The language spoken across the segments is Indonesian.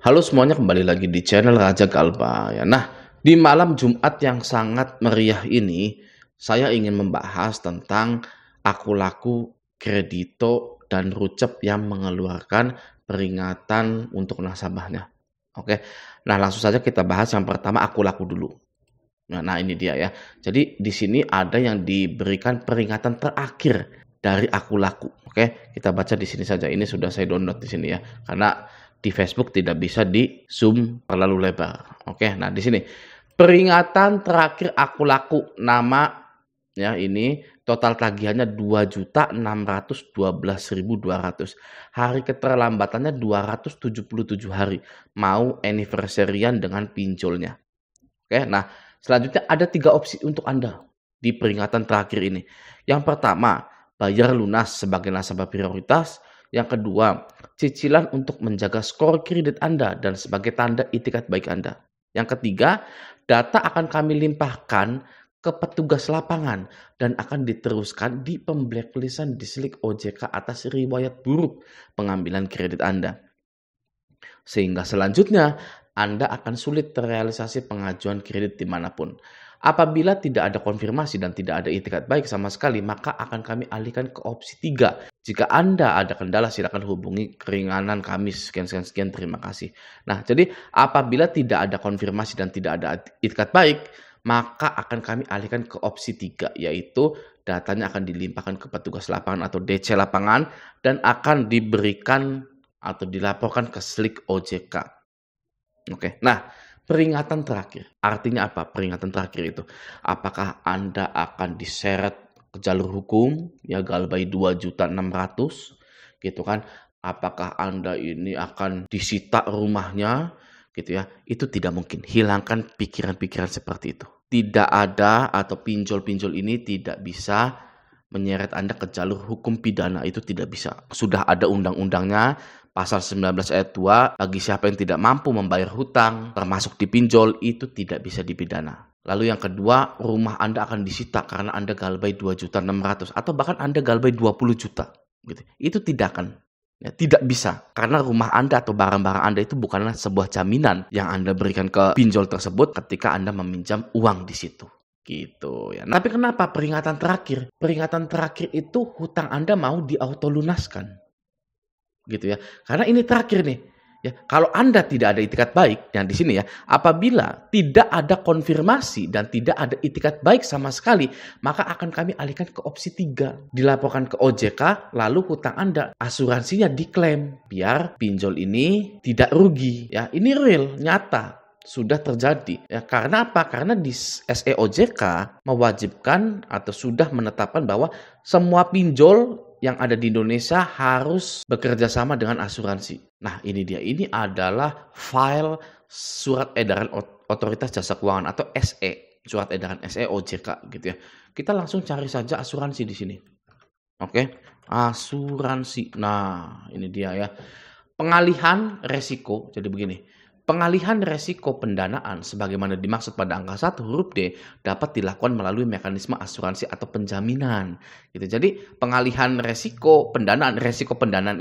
Halo semuanya, kembali lagi di channel Raja Galba ya. Nah, di malam Jumat yang sangat meriah ini, saya ingin membahas tentang aku laku, kredito, dan rucep yang mengeluarkan peringatan untuk nasabahnya. Oke, nah langsung saja kita bahas yang pertama aku laku dulu. Nah, ini dia ya. Jadi di sini ada yang diberikan peringatan terakhir dari aku laku. Oke, kita baca di sini saja. Ini sudah saya download di sini ya. Karena di Facebook tidak bisa di zoom terlalu lebar. Oke, nah di sini peringatan terakhir aku laku, nama ya ini total tagihannya 2.612.200. Hari keterlambatannya 277 hari. Mau anniversary-an dengan pinjolnya. Oke, nah selanjutnya ada 3 opsi untuk Anda di peringatan terakhir ini. Yang pertama, bayar lunas sebagai nasabah prioritas. Yang kedua, cicilan untuk menjaga skor kredit Anda dan sebagai tanda itikat baik Anda. Yang ketiga, data akan kami limpahkan ke petugas lapangan dan akan diteruskan di pemblacklistan Dislik OJK atas riwayat buruk pengambilan kredit Anda. Sehingga selanjutnya Anda akan sulit terrealisasi pengajuan kredit dimanapun. Apabila tidak ada konfirmasi dan tidak ada itikat baik sama sekali, maka akan kami alihkan ke opsi 3. Jika Anda ada kendala, silakan hubungi keringanan kami. Sekian, terima kasih. Nah, jadi apabila tidak ada konfirmasi dan tidak ada itikat baik, maka akan kami alihkan ke opsi 3, yaitu datanya akan dilimpahkan ke petugas lapangan atau DC lapangan dan akan diberikan atau dilaporkan ke Slik OJK. Oke, nah peringatan terakhir. Artinya apa peringatan terakhir itu? Apakah Anda akan diseret ke jalur hukum, ya Galbay 2.600.000 gitu kan? Apakah Anda ini akan disita rumahnya gitu ya? Itu tidak mungkin. Hilangkan pikiran-pikiran seperti itu. Tidak ada atau pinjol-pinjol ini tidak bisa menyeret Anda ke jalur hukum pidana, itu tidak bisa. Sudah ada undang-undangnya. Pasal 19 ayat 2, bagi siapa yang tidak mampu membayar hutang, termasuk dipinjol, itu tidak bisa dipidana. Lalu yang kedua, rumah Anda akan disita karena Anda galbay 2.600.000 atau bahkan Anda galbay 20 juta. Gitu. Itu tidak akan. Ya, tidak bisa. Karena rumah Anda atau barang-barang Anda itu bukanlah sebuah jaminan yang Anda berikan ke pinjol tersebut ketika Anda meminjam uang di situ. Gitu ya. Tapi kenapa peringatan terakhir? Peringatan terakhir itu hutang Anda mau diautolunaskan. Gitu ya. Karena ini terakhir nih. Ya, kalau Anda tidak ada itikat baik, yang di sini ya, apabila tidak ada konfirmasi dan tidak ada itikat baik sama sekali, maka akan kami alihkan ke opsi 3. Dilaporkan ke OJK, lalu hutang Anda, asuransinya diklaim. Biar pinjol ini tidak rugi. Ya, ini real, nyata. Sudah terjadi. Ya, karena apa? Karena di SEOJK mewajibkan atau sudah menetapkan bahwa semua pinjol yang ada di Indonesia harus bekerja sama dengan asuransi. Nah, ini dia. Ini adalah file surat edaran otoritas jasa keuangan atau SE, surat edaran SE OJK gitu ya. Kita langsung cari saja asuransi di sini. Oke, asuransi. Nah, ini dia ya. Pengalihan resiko. Jadi begini. Pengalihan resiko pendanaan sebagaimana dimaksud pada angka 1 huruf D dapat dilakukan melalui mekanisme asuransi atau penjaminan. Gitu. Jadi pengalihan resiko pendanaan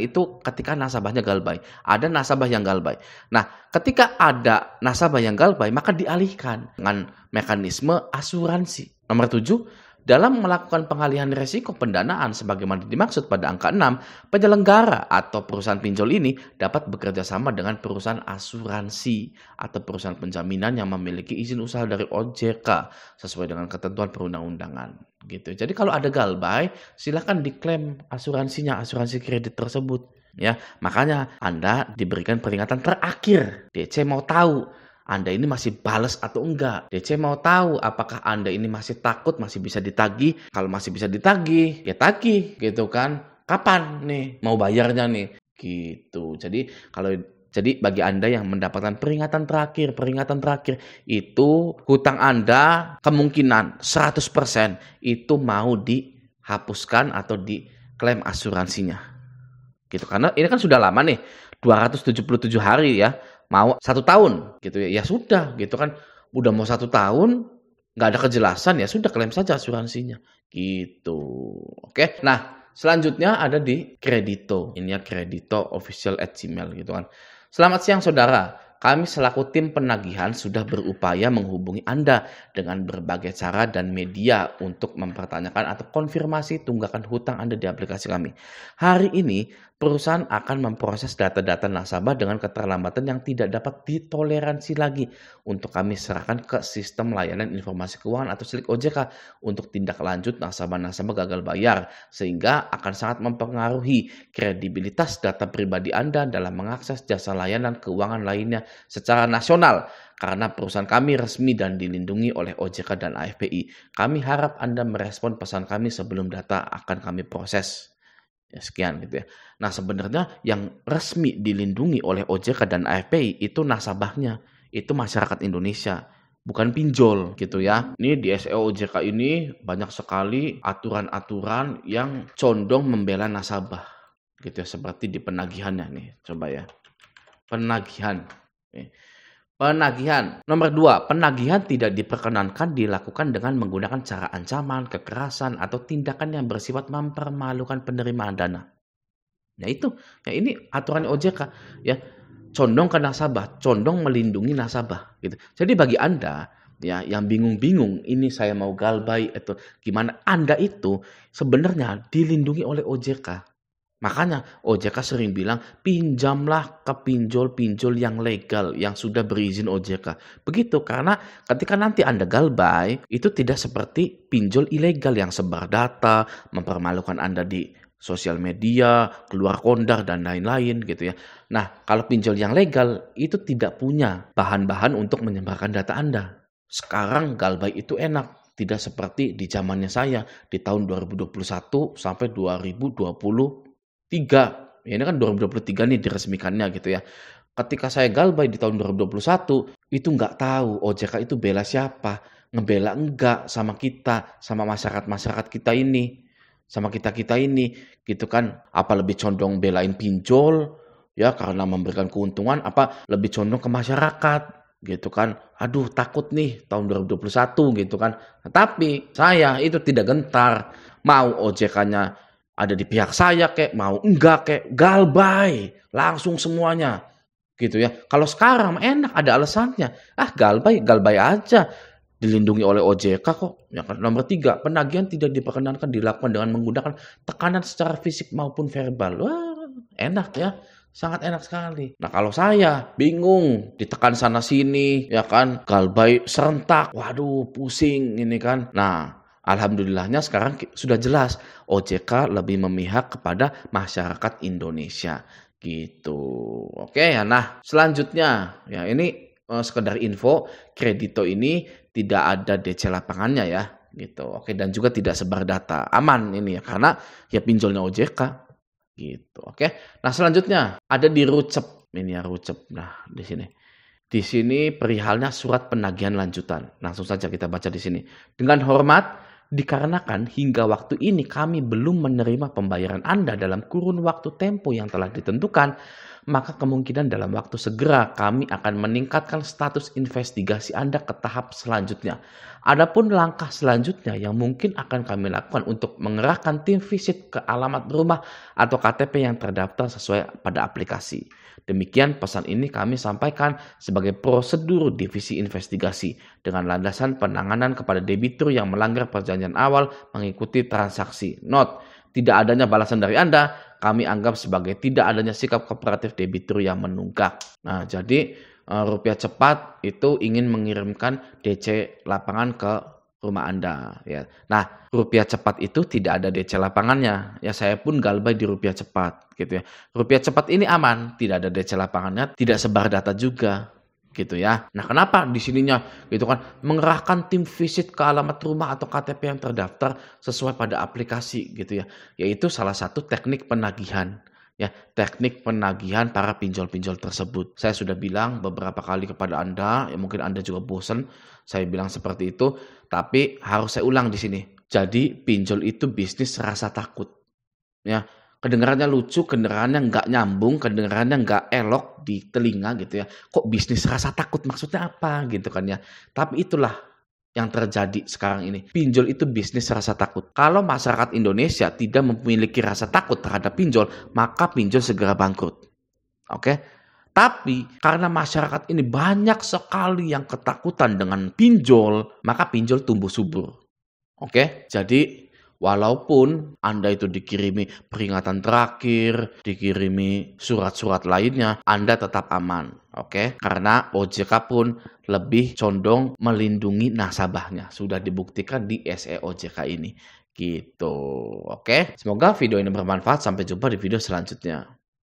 itu ketika nasabahnya galbay. Ada nasabah yang galbay. Nah, ketika ada nasabah yang galbay maka dialihkan dengan mekanisme asuransi. Nomor 7, dalam melakukan pengalihan resiko pendanaan sebagaimana dimaksud pada angka 6, penyelenggara atau perusahaan pinjol ini dapat bekerja sama dengan perusahaan asuransi atau perusahaan penjaminan yang memiliki izin usaha dari OJK sesuai dengan ketentuan perundang-undangan. Gitu. Jadi kalau ada galbay, silakan diklaim asuransinya, asuransi kredit tersebut. Ya, makanya Anda diberikan peringatan terakhir. DC mau tahu Anda ini masih balas atau enggak. DC mau tahu apakah Anda ini masih takut, masih bisa ditagih. Kalau masih bisa ditagih, ya tagih gitu kan. Kapan nih mau bayarnya nih? Gitu. Jadi bagi Anda yang mendapatkan peringatan terakhir itu hutang Anda kemungkinan 100% itu mau dihapuskan atau diklaim asuransinya. Gitu. Karena ini kan sudah lama nih, 277 hari ya. Mau 1 tahun gitu ya, ya sudah gitu kan, udah mau 1 tahun nggak ada kejelasan, ya sudah klaim saja asuransinya gitu. Oke, nah selanjutnya ada di kredito, ini ya kredito official @gmail gitu kan. Selamat siang saudara, kami selaku tim penagihan sudah berupaya menghubungi Anda dengan berbagai cara dan media untuk mempertanyakan atau konfirmasi tunggakan hutang Anda di aplikasi kami. Hari ini, perusahaan akan memproses data-data nasabah dengan keterlambatan yang tidak dapat ditoleransi lagi untuk kami serahkan ke sistem layanan informasi keuangan atau SLIK OJK untuk tindak lanjut nasabah-nasabah gagal bayar, sehingga akan sangat mempengaruhi kredibilitas data pribadi Anda dalam mengakses jasa layanan keuangan lainnya secara nasional karena perusahaan kami resmi dan dilindungi oleh OJK dan AFPI. Kami harap Anda merespon pesan kami sebelum data akan kami proses. Ya, sekian gitu ya. Nah, sebenarnya yang resmi dilindungi oleh OJK dan AFPI itu nasabahnya, itu masyarakat Indonesia, bukan pinjol gitu ya. Ini di SEO OJK ini banyak sekali aturan-aturan yang condong membela nasabah gitu ya, seperti di penagihannya nih. Coba ya. Penagihan. Penagihan. Nomor 2, penagihan tidak diperkenankan dilakukan dengan menggunakan cara ancaman, kekerasan, atau tindakan yang bersifat mempermalukan penerimaan dana. Nah itu, ya ini aturan OJK ya, condong ke nasabah, condong melindungi nasabah gitu. Jadi bagi Anda ya yang bingung-bingung ini saya mau galbay atau gimana, Anda itu sebenarnya dilindungi oleh OJK. Makanya OJK sering bilang pinjamlah ke pinjol-pinjol yang legal yang sudah berizin OJK. Begitu karena ketika nanti Anda galbay itu tidak seperti pinjol ilegal yang sebar data, mempermalukan Anda di sosial media, keluar kondar dan lain-lain gitu ya. Nah, kalau pinjol yang legal itu tidak punya bahan-bahan untuk menyebarkan data Anda. Sekarang galbay itu enak, tidak seperti di zamannya saya di tahun 2021 sampai 2023. Ya, ini kan 2023 nih diresmikannya gitu ya. Ketika saya galbay di tahun 2021, itu nggak tahu OJK itu bela siapa, ngebela enggak sama kita, sama masyarakat-masyarakat kita ini, sama kita-kita ini, gitu kan. Apa lebih condong belain pinjol, ya karena memberikan keuntungan, apa lebih condong ke masyarakat, gitu kan. Aduh takut nih tahun 2021 gitu kan. Nah, tapi saya itu tidak gentar, mau OJK-nya ada di pihak saya kek, mau enggak kek, galbay, langsung semuanya. Gitu ya. Kalau sekarang enak ada alasannya. Ah, galbay aja. Dilindungi oleh OJK kok. Ya kan? Nomor 3, penagihan tidak diperkenankan dilakukan dengan menggunakan tekanan secara fisik maupun verbal. Wah, enak ya. Sangat enak sekali. Nah, kalau saya bingung, ditekan sana sini, ya kan, galbay serentak. Waduh, pusing ini kan. Nah, alhamdulillahnya sekarang sudah jelas OJK lebih memihak kepada masyarakat Indonesia gitu. Oke ya. Nah, selanjutnya ya ini sekedar info, Kredito ini tidak ada DC lapangannya ya gitu. Oke, dan juga tidak sebar data. Aman ini ya karena ya pinjolnya OJK gitu. Oke. Nah, selanjutnya ada di Rucep. Ini ya Rucep. Nah, di sini. Di sini perihalnya surat penagihan lanjutan. Langsung saja kita baca di sini. Dengan hormat, dikarenakan hingga waktu ini kami belum menerima pembayaran Anda dalam kurun waktu tempo yang telah ditentukan, maka kemungkinan dalam waktu segera kami akan meningkatkan status investigasi Anda ke tahap selanjutnya. Adapun langkah selanjutnya yang mungkin akan kami lakukan untuk mengerahkan tim visit ke alamat rumah atau KTP yang terdaftar sesuai pada aplikasi. Demikian pesan ini kami sampaikan sebagai prosedur divisi investigasi dengan landasan penanganan kepada debitur yang melanggar perjanjian awal mengikuti transaksi. Note, tidak adanya balasan dari Anda, kami anggap sebagai tidak adanya sikap kooperatif debitur yang menunggak. Nah, jadi Rupiah Cepat itu ingin mengirimkan DC lapangan ke rumah Anda ya. Nah, Rupiah Cepat itu tidak ada DC lapangannya. Ya saya pun galbay di Rupiah Cepat gitu ya. Rupiah Cepat ini aman, tidak ada DC lapangannya, tidak sebar data juga gitu ya. Nah, kenapa di sininya gitu kan mengerahkan tim visit ke alamat rumah atau KTP yang terdaftar sesuai pada aplikasi gitu ya. Yaitu salah satu teknik penagihan. Ya, teknik penagihan para pinjol-pinjol tersebut. Saya sudah bilang beberapa kali kepada Anda, ya mungkin Anda juga bosan saya bilang seperti itu, tapi harus saya ulang di sini. Jadi pinjol itu bisnis rasa takut. Ya, kedengarannya lucu, kedengarannya nggak nyambung, kedengarannya nggak elok di telinga gitu ya. Kok bisnis rasa takut maksudnya apa gitu kan ya. Tapi itulah yang terjadi sekarang ini. Pinjol itu bisnis rasa takut. Kalau masyarakat Indonesia tidak memiliki rasa takut terhadap pinjol, maka pinjol segera bangkrut. Oke? Tapi karena masyarakat ini banyak sekali yang ketakutan dengan pinjol, maka pinjol tumbuh subur. Oke, jadi walaupun Anda itu dikirimi peringatan terakhir, dikirimi surat-surat lainnya, Anda tetap aman. Oke, karena OJK pun lebih condong melindungi nasabahnya. Sudah dibuktikan di SE OJK ini. Gitu. Oke, semoga video ini bermanfaat. Sampai jumpa di video selanjutnya.